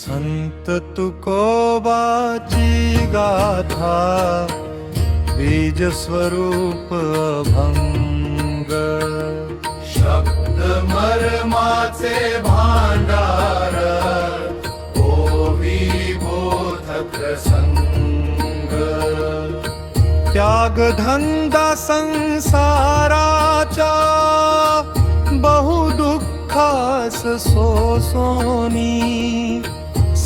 संत तुकोबाची गाथा बीज स्वरूप अभंग शब्द मर्माचे भांडार ओवी बोधक प्रसंग त्याग धंदा संसाराचा बहुदुःखास सोसोनी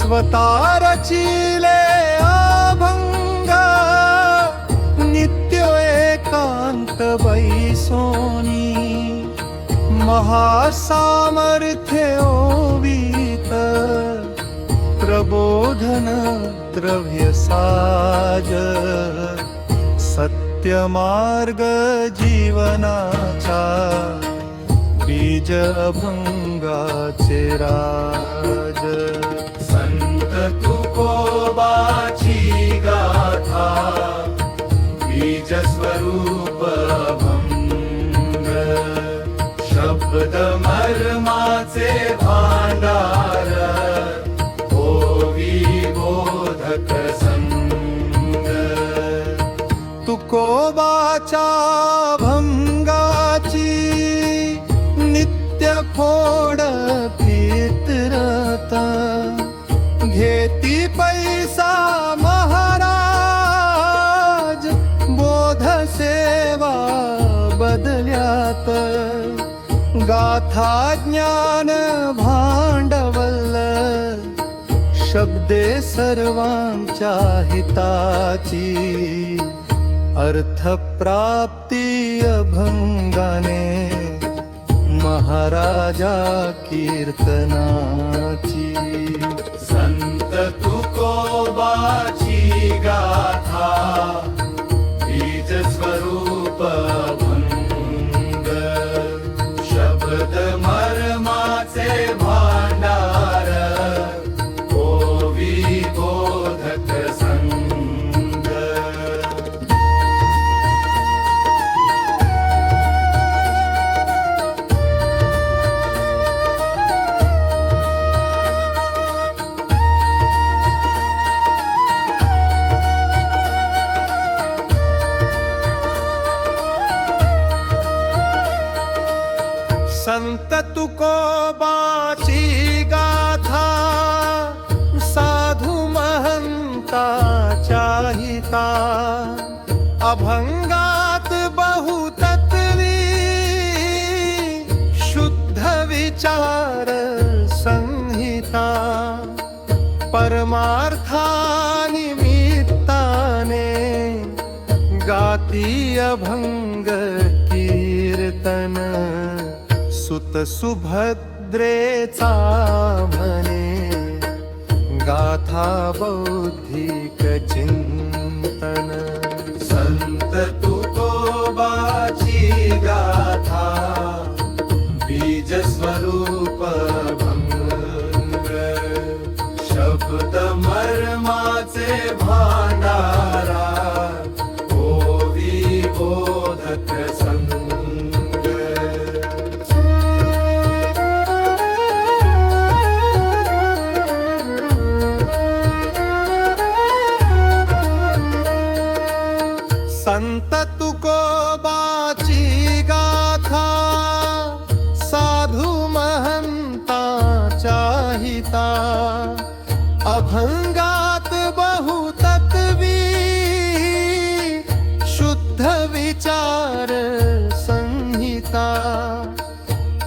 स्वतः रचिले अभंग नित्य एकांत बैसोनी महासामर्थ्य ओवीत प्रबोधन द्रव्य साज सत्य मार्ग जीवनाचा बीज अभंगाचे राज संत तुकोबाची गाथा बीज स्वरूप अभंग शब्द मर्माचे भांडार ओवी बोधक संग तुकोबाच्या भंगाची नित्य फोड फितरत घेती पैसा महाराज बोध सेवा बदल्यात गाथा ज्ञान भांडवल शब्दे सर्वांच्या हिताची अर्थप्राप्ती अभंगाने महाराजा कीर्तनाची संत तुकोबाची गाथा बीज स्वरूप अभंग शब्द मर्माचे भांडार ओवी बोधक संग संत तुकोबाची गाथा साधू महंताच्या हिता अभंगात बहुतत्वी शुद्ध विचार संहिता परमार्थानिमित्ताने गाती अभंग कीर्तन सुत सुभद्रेचा म्हणे गाथा बौद्धिक चिंतन संत तुकोबाची गाथा बीज स्वरूप भंग शब्द मर्माचे भांडारा ओवी बोधक संग संत तुकोबाची गाथा साधू महंताच्या हिता अभंगात बहुतत्वी शुद्ध विचार संहिता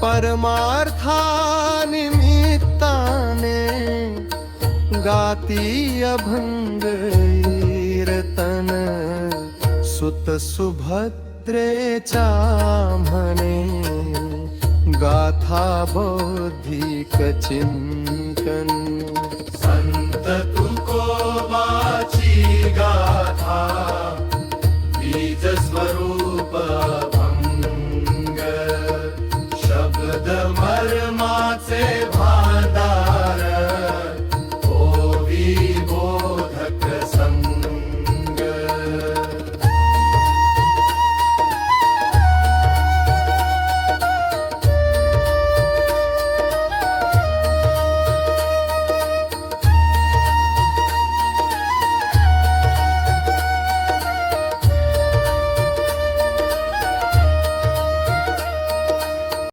परमार्थानिमित्ताने गाती अभंग कीर्तन सुत सुभद्रेचा म्हणे गाथा बौद्धिक चिंतन